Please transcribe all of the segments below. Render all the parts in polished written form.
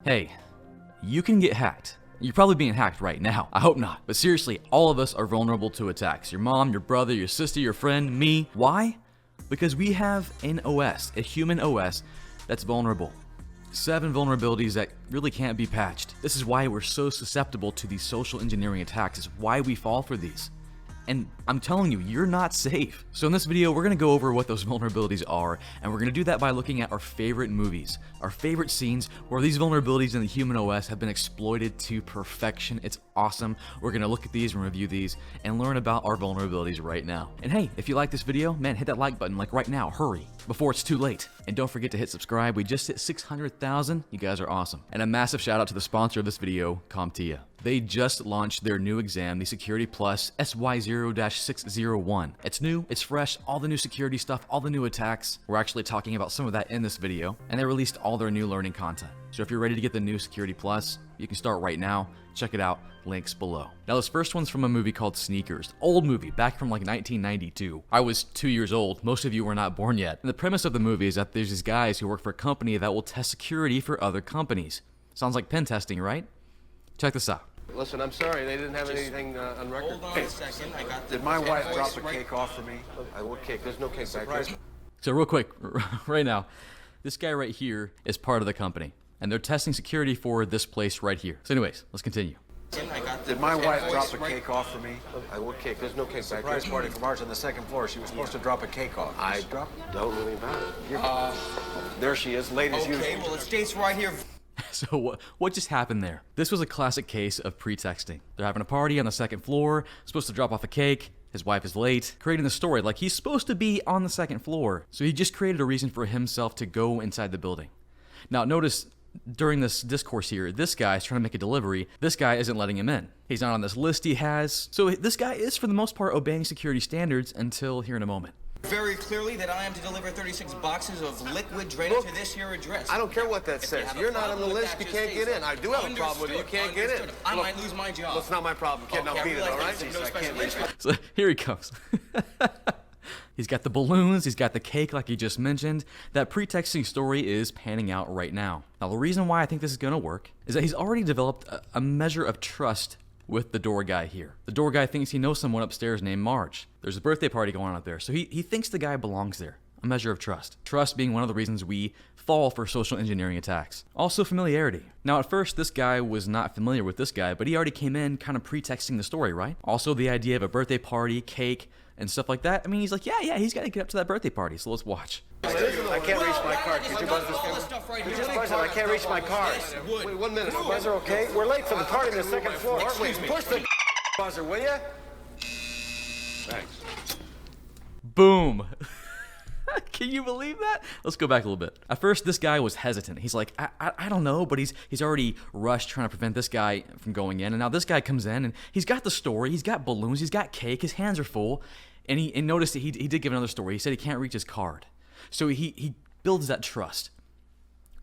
Hey, you can get hacked. You're probably being hacked right now. I hope not. But seriously, all of us are vulnerable to attacks. Your mom, your brother, your sister, your friend, me. Why? Because we have an OS, a human OS, that's vulnerable. 7 vulnerabilities that really can't be patched. This is why we're so susceptible to these social engineering attacks. It's why we fall for these. And I'm telling you, you're not safe. So in this video, we're gonna go over what those vulnerabilities are, and we're gonna do that by looking at our favorite movies, our favorite scenes where these vulnerabilities in the human OS have been exploited to perfection. It's awesome. We're gonna look at these and review these and learn about our vulnerabilities right now. And hey, if you like this video, man, hit that like button like right now, hurry, before it's too late. And don't forget to hit subscribe. We just hit 600,000. You guys are awesome. And a massive shout out to the sponsor of this video, CompTIA. They just launched their new exam, the Security Plus SY0-601. It's new, it's fresh, all the new security stuff, all the new attacks. We're actually talking about some of that in this video. And they released all their new learning content. So if you're ready to get the new Security Plus, you can start right now. Check it out, links below. Now this first one's from a movie called Sneakers. Old movie, back from like 1992. I was 2 years old, most of you were not born yet. And the premise of the movie is that there's these guys who work for a company that will test security for other companies. Sounds like pen testing, right? Check this out. Listen, I'm sorry, they didn't have anything on record. Hold on a second. I got Did my wife drop the cake off for me? What cake? There's no cake back here. So real quick, right now, this guy right here is part of the company. And they're testing security for this place right here. So anyways, let's continue. Did my wife drop the cake off for me? What cake? There's no cake back Surprise here. party for Marge on the second floor. She was supposed to drop a cake off. I don't know anything about it. There she is, late as Okay, usual. well, it states right here. So what just happened there? This was a classic case of pretexting. They're having a party on the second floor, supposed to drop off a cake, his wife is late, creating the story like he's supposed to be on the second floor. So he just created a reason for himself to go inside the building. Now notice, during this discourse here, this guy is trying to make a delivery. This guy isn't letting him in. He's not on this list he has. So this guy is, for the most part, obeying security standards until here in a moment. Very clearly that I am to deliver 36 boxes of liquid drainage to this here address. I don't care what that If you says. have a You're not on problem the with list. that, You just can't get say in. so. I do have a problem with it. You can't get in. Understood. I might lose my job. Well, it's not my problem, kid. Now Okay, I beat it, realize all right? there's no I special can't interest. So here he comes. He's got the balloons, he's got the cake like he just mentioned. That pretexting story is panning out right now. Now the reason why I think this is gonna work is that he's already developed a measure of trust with the door guy here. The door guy thinks he knows someone upstairs named Marge. There's a birthday party going on up there, so he thinks the guy belongs there. A measure of trust. Trust being one of the reasons we fall for social engineering attacks. Also familiarity. Now at first this guy was not familiar with this guy, but he already came in kind of pretexting the story, right? Also the idea of a birthday party, cake, and stuff like that. I mean, he's like, yeah, he's got to get up to that birthday party, so let's watch. I can't reach my card. Could you buzz this All this thing? stuff right Could here. you buzz it? I can't reach my card. Yes, it would. Wait 1 minute. Buzzer, okay? We're late for the party on the second floor. Excuse me. Push the buzzer, will you? Thanks. Boom. Can you believe that? Let's go back a little bit. At first, this guy was hesitant. He's like, I don't know, but he's already rushed trying to prevent this guy from going in. And now this guy comes in, and he's got the story. He's got balloons. He's got cake. His hands are full. And notice that he did give another story. He said he can't reach his card. So he builds that trust.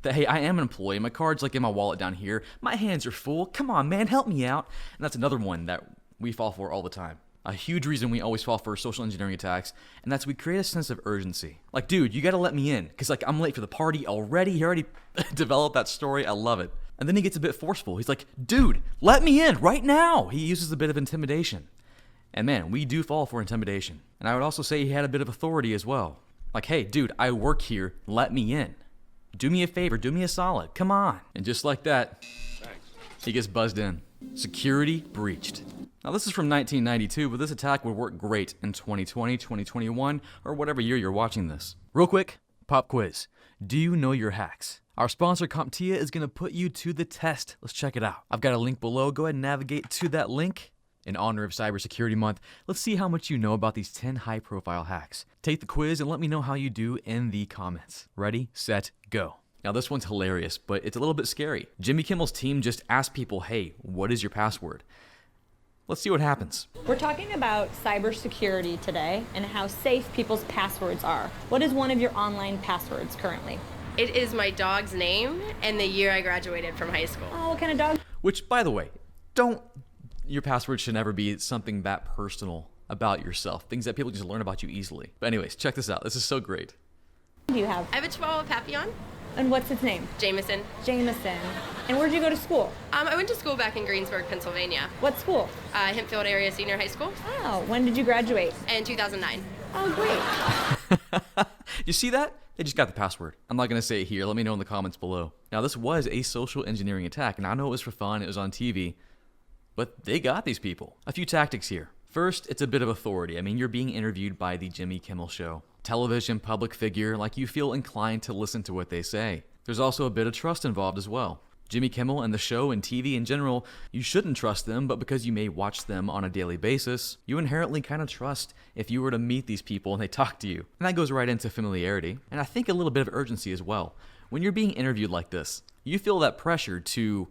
That, hey, I am an employee. My card's like in my wallet down here. My hands are full. Come on, man, help me out. And that's another one that we fall for all the time. A huge reason we always fall for social engineering attacks, and that's we create a sense of urgency. Like, dude, you gotta let me in, because like I'm late for the party already. He already developed that story. I love it. And then he gets a bit forceful. He's like, dude, let me in right now. He uses a bit of intimidation. And man, we do fall for intimidation. And I would also say he had a bit of authority as well. Like, hey, dude, I work here. Let me in. Do me a favor. Do me a solid. Come on. And just like that, he gets buzzed in. Security breached. Now this is from 1992, but this attack would work great in 2020, 2021, or whatever year you're watching this. Real quick, pop quiz. Do you know your hacks? Our sponsor CompTIA is going to put you to the test. Let's check it out. I've got a link below. Go ahead and navigate to that link. In honor of Cybersecurity Month, let's see how much you know about these 10 high-profile hacks. Take the quiz and let me know how you do in the comments. Ready, set, go. Now this one's hilarious, but it's a little bit scary. Jimmy Kimmel's team just asked people, hey, what is your password? Let's see what happens. We're talking about cybersecurity today and how safe people's passwords are. What is one of your online passwords currently? It is my dog's name and the year I graduated from high school. Oh, what kind of dog? Which, by the way, your password should never be something that personal about yourself. Things that people just learn about you easily. But anyways, check this out. This is so great. Do you have? I have a Chihuahua Papillon. And what's his name? Jameson. Jameson. And where'd you go to school? I went to school back in Greensburg, Pennsylvania. What school? Hempfield Area Senior High School. Oh, when did you graduate? In 2009. Oh, great. You see that? They just got the password. I'm not going to say it here. Let me know in the comments below. Now, this was a social engineering attack, and I know it was for fun. It was on TV. But they got these people. A few tactics here. First, it's a bit of authority. I mean, you're being interviewed by the Jimmy Kimmel Show. Television public figure, like you feel inclined to listen to what they say. There's also a bit of trust involved as well. Jimmy Kimmel and the show and TV in general, you shouldn't trust them, but because you may watch them on a daily basis, you inherently kind of trust if you were to meet these people and they talk to you. And that goes right into familiarity, and I think a little bit of urgency as well. When you're being interviewed like this, you feel that pressure to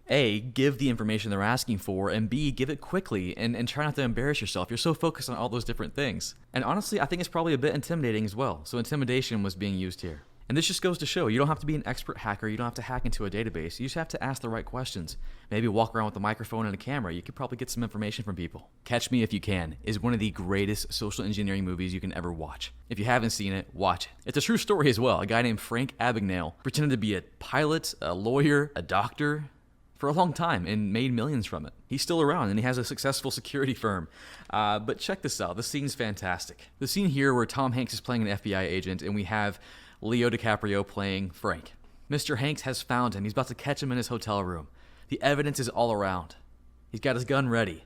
A, give the information they're asking for, and B, give it quickly and try not to embarrass yourself. You're so focused on all those different things. And honestly, I think it's probably a bit intimidating as well. So intimidation was being used here. And this just goes to show you don't have to be an expert hacker. You don't have to hack into a database. You just have to ask the right questions. Maybe walk around with a microphone and a camera. You could probably get some information from people. Catch Me If You Can is one of the greatest social engineering movies you can ever watch. If you haven't seen it, watch it. It's a true story as well. A guy named Frank Abagnale pretended to be a pilot, a lawyer, a doctor for a long time and made millions from it. He's still around and he has a successful security firm. But check this out. The scene's fantastic. The scene here where Tom Hanks is playing an FBI agent and we have Leo DiCaprio playing Frank. Mr. Hanks has found him. He's about to catch him in his hotel room. The evidence is all around. He's got his gun ready.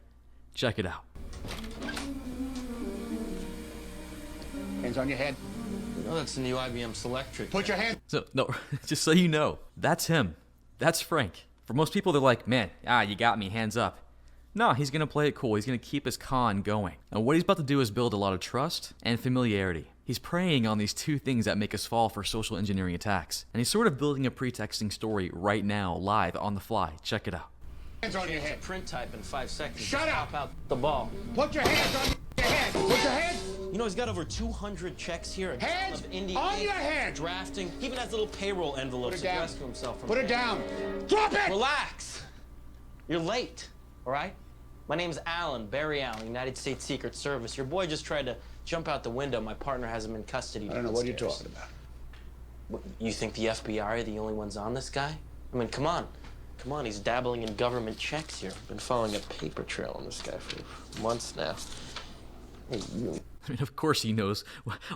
Check it out. Hands on your head. Oh, that's the new IBM Selectric. Put your hand. So, no, just so you know, that's him. That's Frank. For most people, they're like, man, you got me, hands up. No, he's going to play it cool. He's going to keep his con going. And what he's about to do is build a lot of trust and familiarity. He's preying on these two things that make us fall for social engineering attacks. And he's sort of building a pretexting story right now, live, on the fly. Check it out. Hands on your head. Print type in 5 seconds. Shut up! Pop out the ball. Put your hands on your head. Put your hands. You know, he's got over 200 checks here. A ton Hands of India on ink, your head. Drafting. He even has little payroll envelopes Put it down. addressed to himself. From Put it down. Drop it! Relax. You're late, all right? My name's Alan, Barry Allen, United States Secret Service. Your boy just tried to jump out the window. My partner has him in custody. I don't know what you're downstairs. talking about. What, you think the FBI are the only ones on this guy? I mean, come on. Come on, he's dabbling in government checks here. Been following a paper trail on this guy for months now. Hey, you. I mean, of course he knows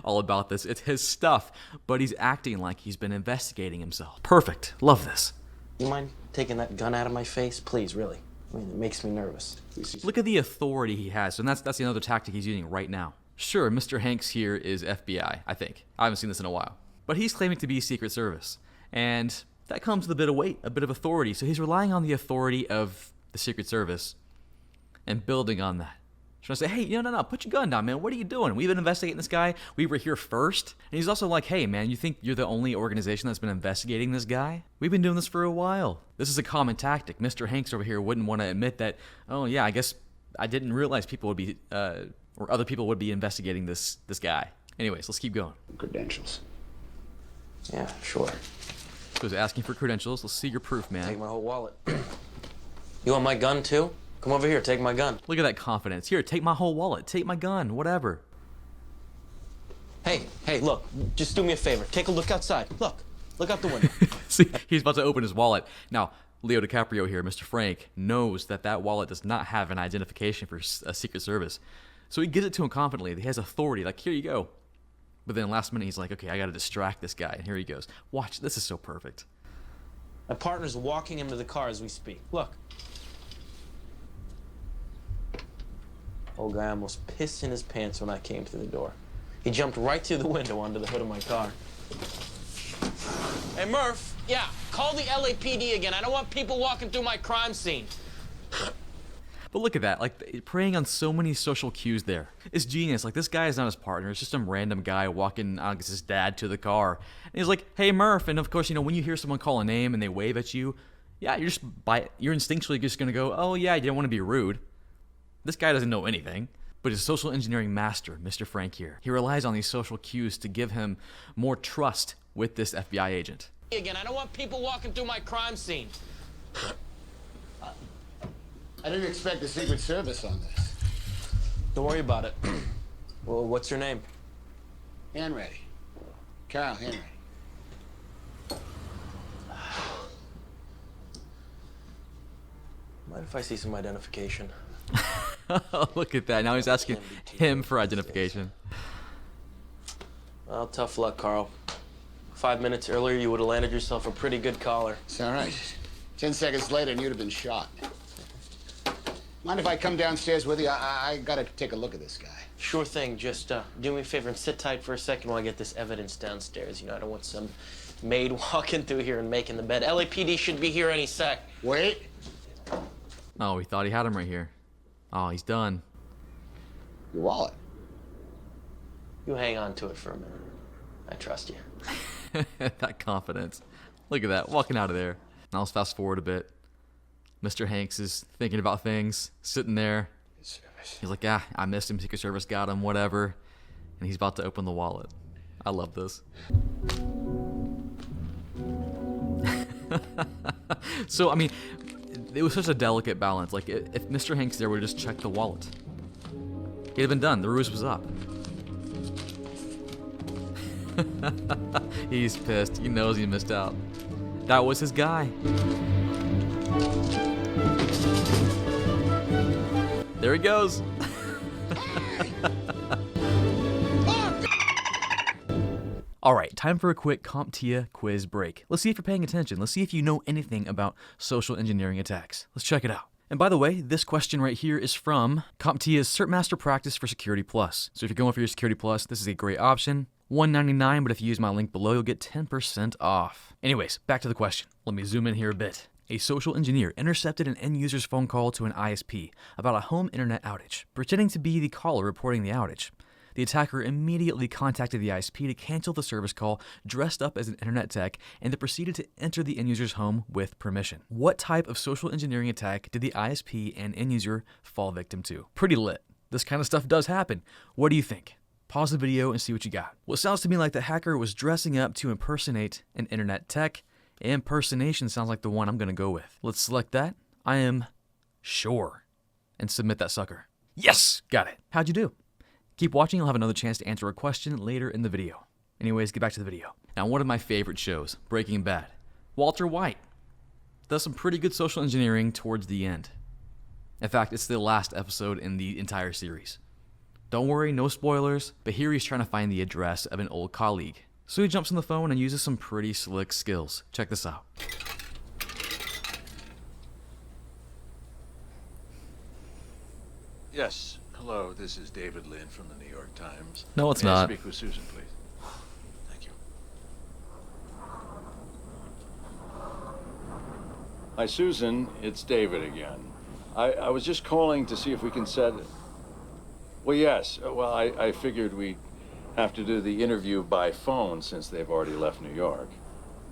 all about this. It's his stuff, but he's acting like he's been investigating himself. Perfect. Love this. You mind taking that gun out of my face? Please, really. I mean, it makes me nervous. Look at the authority he has. And that's another tactic he's using right now. Sure, Mr. Hanks here is FBI, I think. I haven't seen this in a while. But he's claiming to be Secret Service. And that comes with a bit of weight, a bit of authority. So he's relying on the authority of the Secret Service and building on that. Trying to say, hey, no, put your gun down, man. What are you doing? We've been investigating this guy. We were here first. And he's also like, hey, man, you think you're the only organization that's been investigating this guy? We've been doing this for a while. This is a common tactic. Mr. Hanks over here wouldn't want to admit that, oh, yeah, I guess I didn't realize people would be, or other people would be investigating this guy. Anyways, let's keep going. Credentials. Yeah, sure. So he's asking for credentials. Let's see your proof, Take man. my whole wallet. You want my gun, too? Come over here, take my gun. Look at that confidence. Here, take my whole wallet. Take my gun. Whatever. Hey, look, just do me a favor. Take a look outside. Look out the window. See, he's about to open his wallet. Now, Leo DiCaprio here, Mr. Frank, knows that that wallet does not have an identification for a Secret Service. So he gives it to him confidently. He has authority, like, here you go. But then last minute, he's like, okay, I got to distract this guy. And here he goes. Watch, this is so perfect. My partner's walking him to the car as we speak. Look. Old guy almost pissed in his pants when I came through the door. He jumped right through the window onto the hood of my car. Hey, Murph, yeah, call the LAPD again. I don't want people walking through my crime scene. But look at that, like, preying on so many social cues there. It's genius. Like, this guy is not his partner. It's just some random guy walking, I guess, his dad to the car. And he's like, hey, Murph. And, of course, when you hear someone call a name and they wave at you, yeah, you're instinctually just going to go, oh, yeah, you don't want to be rude. This guy doesn't know anything. But his social engineering master, Mr. Frank here, he relies on these social cues to give him more trust with this FBI agent. Again, I don't want people walking through my crime scene. I didn't expect the Secret Service on this. Don't worry about it. Well, what's your name? Henry. Carl Henry. Mind if I see some identification? Look at that. Now he's asking him for identification. Well, tough luck, Carl. 5 minutes earlier, you would have landed yourself a pretty good collar. It's all right. 10 seconds later, and you'd have been shot. Mind if I come downstairs with you? I gotta take a look at this guy. Sure thing. Just do me a favor and sit tight for a second while I get this evidence downstairs. You know, I don't want some maid walking through here and making the bed. LAPD should be here any sec. Wait. Oh, he thought he had him right here. Oh, he's done. Your wallet. You hang on to it for a minute. I trust you. That confidence. Look at that, walking out of there. Now let's fast forward a bit. Mr. Hanks is thinking about things, sitting there. He's like, yeah, I missed him, Secret Service got him, whatever. And he's about to open the wallet. I love this. So, I mean, it was such a delicate balance. Like, if Mr. Hanks there would have just checked the wallet, he'd have been done. The ruse was up. He's pissed. He knows he missed out. That was his guy. There he goes. All right, time for a quick CompTIA quiz break. Let's see if you're paying attention. Let's see if you know anything about social engineering attacks. Let's check it out. And by the way, this question right here is from CompTIA's Cert Master Practice for Security Plus. So if you're going for your Security Plus, this is a great option. $199, but if you use my link below, you'll get 10% off. Anyways, back to the question. Let me zoom in here a bit. A social engineer intercepted an end user's phone call to an ISP about a home internet outage, pretending to be the caller reporting the outage. The attacker immediately contacted the ISP to cancel the service call, dressed up as an internet tech, and then proceeded to enter the end user's home with permission. What type of social engineering attack did the ISP and end user fall victim to? Pretty lit. This kind of stuff does happen. What do you think? Pause the video and see what you got. Well, it sounds to me like the hacker was dressing up to impersonate an internet tech. Impersonation sounds like the one I'm gonna go with. Let's select that. I am sure. And submit that sucker. Yes! Got it. How'd you do? Keep watching, you'll have another chance to answer a question later in the video. Anyways, get back to the video. Now, one of my favorite shows, Breaking Bad. Walter White does some pretty good social engineering towards the end. In fact, it's the last episode in the entire series. Don't worry, no spoilers, but here he's trying to find the address of an old colleague. So he jumps on the phone and uses some pretty slick skills. Check this out. Yes. Hello, this is David Lynn from the New York Times. No, it's May I not. speak with Susan, please. Thank you. Hi, Susan. It's David again. I was just calling to see if we can set... Well, yes. Well, I figured we'd have to do the interview by phone since they've already left New York.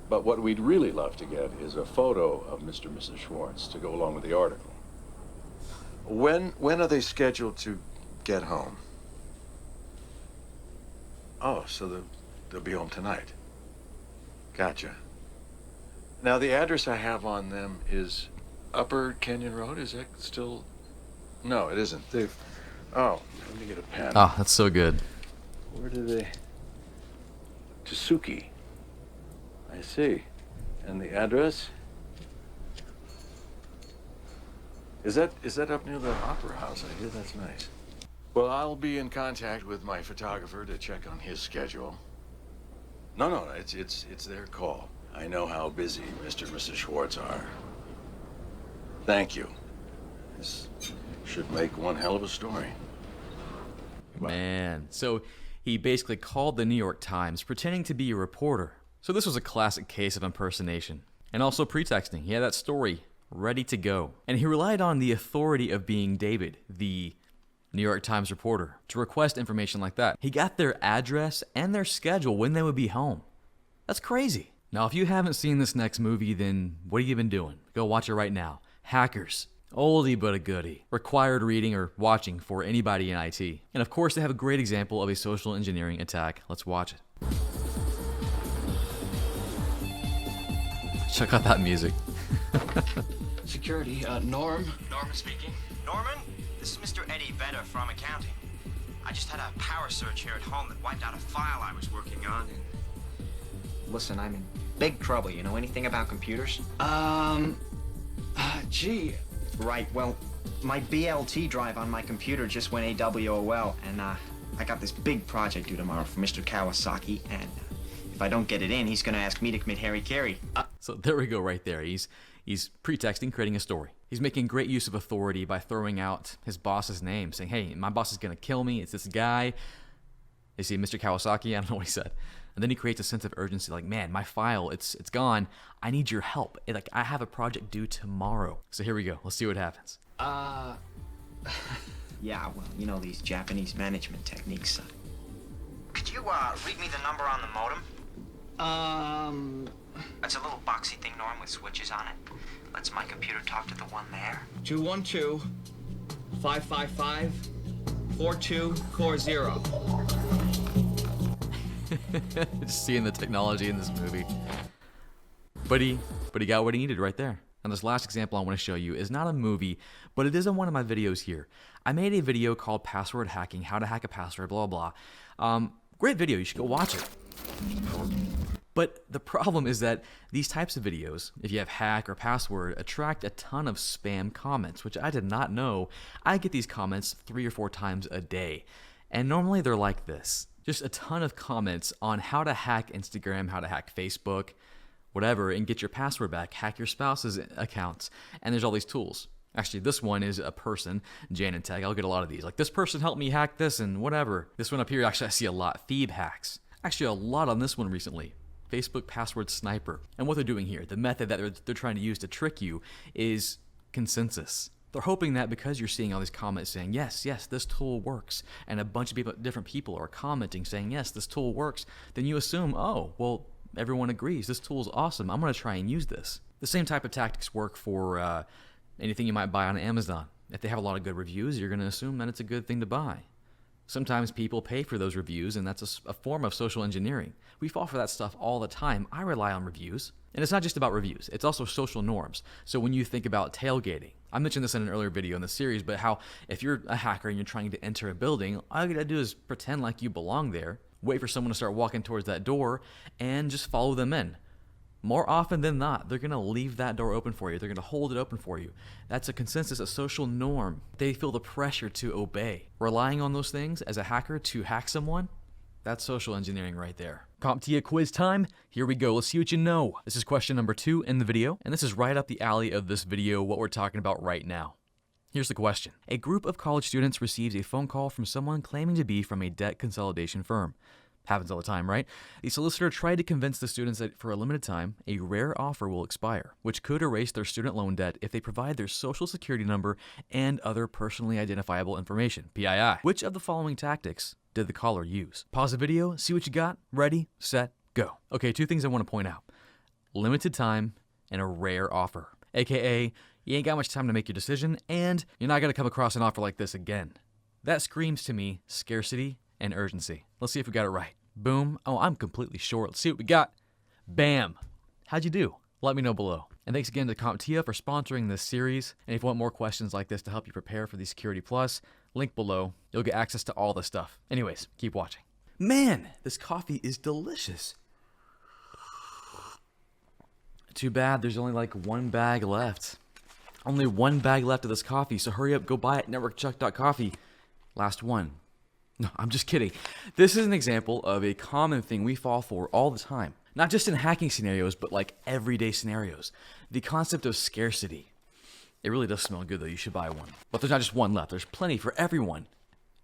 But what we'd really love to get is a photo of Mr. and Mrs. Schwartz to go along with the article. When are they scheduled to get home? Oh, so they'll be home tonight. Gotcha. Now, the address I have on them is Upper Canyon Road. Is that still... No, it isn't. They've... Oh, let me get a pen. Oh, that's so good. Where do they... Tsuki. I see. And the address? Is that up near the Opera House? I hear that's nice. Well, I'll be in contact with my photographer to check on his schedule. No, it's their call. I know how busy Mr. and Mrs. Schwartz are. Thank you. This should make one hell of a story. Man, so he basically called the New York Times pretending to be a reporter. So this was a classic case of impersonation. And also pretexting. He had that story ready to go. And he relied on the authority of being David, the New York Times reporter, to request information like that. He got their address and their schedule when they would be home. That's crazy. Now, if you haven't seen this next movie, then what have you been doing? Go watch it right now. Hackers. Oldie but a goodie. Required reading or watching for anybody in IT. And of course, they have a great example of a social engineering attack. Let's watch it. Check out that music. Security, Norm? Norman speaking. Norman, this is Mr. Eddie Vedder from accounting. I just had a power surge here at home that wiped out a file I was working on. And... Listen, I'm in big trouble. You know anything about computers? Gee, Right, well, my BLT drive on my computer just went AWOL, and I got this big project due tomorrow for Mr. Kawasaki, and if I don't get it in, he's gonna ask me to commit harry-carry. So there we go right there. He's pretexting, creating a story. He's making great use of authority by throwing out his boss's name, saying, hey, my boss is gonna kill me, it's this guy. You see, Mr. Kawasaki, I don't know what he said. And then he creates a sense of urgency, like, man, my file, it's gone. I need your help. I have a project due tomorrow. So here we go. Let's see what happens. Yeah, well, you know these Japanese management techniques. Could you, read me the number on the modem? It's a little boxy thing, Norm, with switches on it. Lets my computer talk to the one there. 212-555-4240. Just seeing the technology in this movie. But he got what he needed right there. And this last example I want to show you is not a movie, but it is in one of my videos here. I made a video called Password Hacking, How to Hack a Password, blah, blah. Great video, you should go watch it. But the problem is that these types of videos, if you have hack or password, attract a ton of spam comments, which I did not know. I get these comments 3 or 4 times a day. And normally they're like this. Just a ton of comments on how to hack Instagram, how to hack Facebook, whatever, and get your password back, hack your spouse's accounts. And there's all these tools. Actually, this one is a person, Jan and Tag. I'll get a lot of these. Like, this person helped me hack this and whatever. This one up here, actually, I see a lot. Phoebe hacks. Actually, a lot on this one recently. Facebook password sniper. And what they're doing here, the method that they're trying to use to trick you is consensus. They're hoping that because you're seeing all these comments saying, yes, this tool works, and a bunch of different people are commenting saying, yes, this tool works, then you assume, oh, well, everyone agrees. This tool is awesome. I'm going to try and use this. The same type of tactics work for anything you might buy on Amazon. If they have a lot of good reviews, you're going to assume that it's a good thing to buy. Sometimes people pay for those reviews, and that's a form of social engineering. We fall for that stuff all the time. I rely on reviews. And it's not just about reviews. It's also social norms. So when you think about tailgating, I mentioned this in an earlier video in the series, but how if you're a hacker and you're trying to enter a building, all you gotta do is pretend like you belong there, wait for someone to start walking towards that door, and just follow them in. More often than not, they're going to leave that door open for you. They're going to hold it open for you. That's a consensus, a social norm. They feel the pressure to obey. Relying on those things as a hacker to hack someone, that's social engineering right there. CompTIA quiz time. Here we go. Let's see what you know. This is question number 2 in the video, and this is right up the alley of this video, what we're talking about right now. Here's the question. A group of college students receives a phone call from someone claiming to be from a debt consolidation firm. Happens all the time, right? The solicitor tried to convince the students that for a limited time, a rare offer will expire, which could erase their student loan debt if they provide their social security number and other personally identifiable information, PII. Which of the following tactics did the caller use? Pause the video, see what you got, ready, set, go. Okay, 2 things I want to point out. Limited time and a rare offer, aka you ain't got much time to make your decision and you're not going to come across an offer like this again. That screams to me scarcity and urgency. Let's see if we got it right. Boom. Oh, I'm completely short. Let's see what we got. Bam. How'd you do? Let me know below. And thanks again to CompTIA for sponsoring this series. And if you want more questions like this to help you prepare for the Security Plus, link below. You'll get access to all this stuff. Anyways, keep watching. Man, this coffee is delicious. Too bad there's only like 1 bag left. Only 1 bag left of this coffee, so hurry up, go buy it, NetworkChuck.coffee. Last one. No, I'm just kidding. This is an example of a common thing we fall for all the time. Not just in hacking scenarios, but like everyday scenarios. The concept of scarcity. It really does smell good though, you should buy one. But there's not just one left, there's plenty for everyone.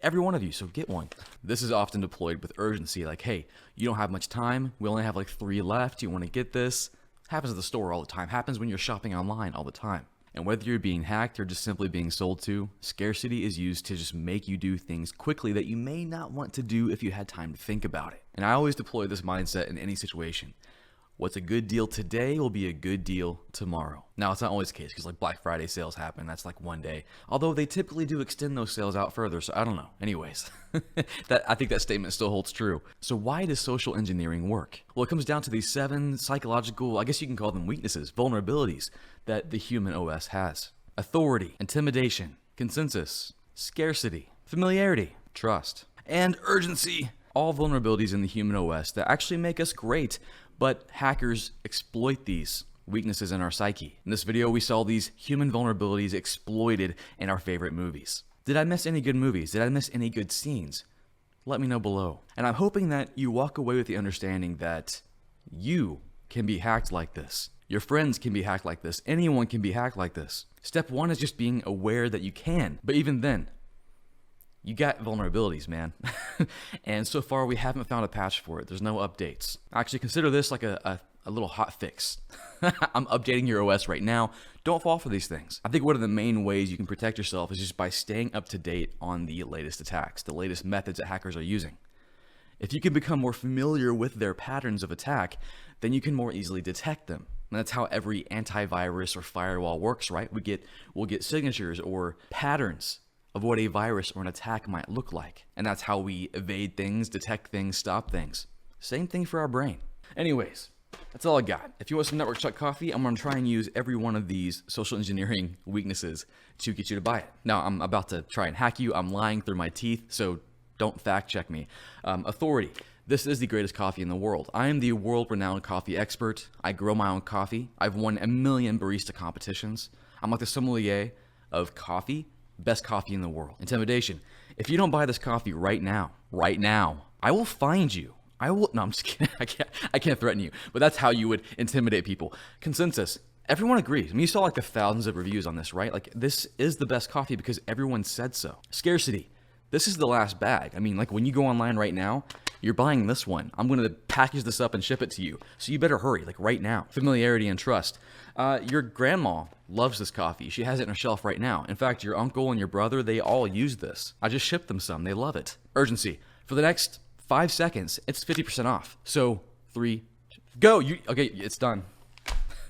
Every one of you, so get one. This is often deployed with urgency, like, hey, you don't have much time, we only have like 3 left, you want to get this? Happens at the store all the time, happens when you're shopping online all the time. And whether you're being hacked or just simply being sold to, scarcity is used to just make you do things quickly that you may not want to do if you had time to think about it. And I always deploy this mindset in any situation. What's a good deal today will be a good deal tomorrow. Now, it's not always the case because like Black Friday sales happen. That's like one day. Although they typically do extend those sales out further, so I don't know. Anyways, I think that statement still holds true. So why does social engineering work? Well, it comes down to these 7 psychological, I guess you can call them weaknesses, vulnerabilities that the human OS has. Authority, intimidation, consensus, scarcity, familiarity, trust, and urgency. All vulnerabilities in the human OS that actually make us great, but hackers exploit these weaknesses in our psyche. In this video, we saw these human vulnerabilities exploited in our favorite movies. Did I miss any good movies? Did I miss any good scenes? Let me know below. And I'm hoping that you walk away with the understanding that you can be hacked like this. Your friends can be hacked like this. Anyone can be hacked like this. Step one is just being aware that you can. But even then, you got vulnerabilities, man. And so far, we haven't found a patch for it. There's no updates. Actually, consider this like a little hot fix. I'm updating your OS right now. Don't fall for these things. I think one of the main ways you can protect yourself is just by staying up to date on the latest attacks, the latest methods that hackers are using. If you can become more familiar with their patterns of attack, then you can more easily detect them. And that's how every antivirus or firewall works, right? We'll get signatures or patterns of what a virus or an attack might look like. And that's how we evade things, detect things, stop things. Same thing for our brain. Anyways, that's all I got. If you want some NetworkChuck coffee, I'm going to try and use every one of these social engineering weaknesses to get you to buy it. Now, I'm about to try and hack you. I'm lying through my teeth, so don't fact check me. Authority. This is the greatest coffee in the world. I am the world-renowned coffee expert. I grow my own coffee. I've won a million barista competitions. I'm like the sommelier of coffee. Best coffee in the world. Intimidation. If you don't buy this coffee right now, I will find you. No, I'm just kidding. I can't threaten you, but that's how you would intimidate people. Consensus. Everyone agrees. I mean, you saw like the thousands of reviews on this, right? Like, this is the best coffee because everyone said so. Scarcity. This is the last bag. I mean, like, when you go online right now, you're buying this one. I'm going to package this up and ship it to you. So you better hurry, like right now. Familiarity and trust. Your grandma loves this coffee. She has it on her shelf right now. In fact, your uncle and your brother, they all use this. I just shipped them some. They love it. Urgency. For the next 5 seconds, it's 50% off. So 3, go. Okay, it's done.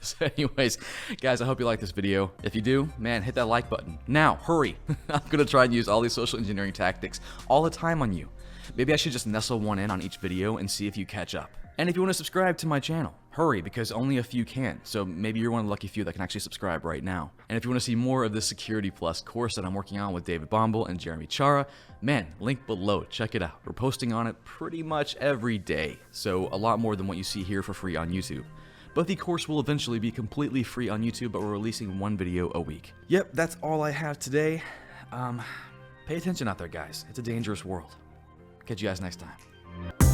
So anyways, guys, I hope you like this video. If you do, man, hit that like button. Now, hurry. I'm going to try and use all these social engineering tactics all the time on you. Maybe I should just nestle one in on each video and see if you catch up. And if you want to subscribe to my channel, hurry, because only a few can. So maybe you're one of the lucky few that can actually subscribe right now. And if you want to see more of this Security Plus course that I'm working on with David Bombal and Jeremy Cioara, man, link below. Check it out. We're posting on it pretty much every day. So a lot more than what you see here for free on YouTube. But the course will eventually be completely free on YouTube, but we're releasing one video a week. Yep, that's all I have today. Pay attention out there, guys. It's a dangerous world. Catch you guys next time.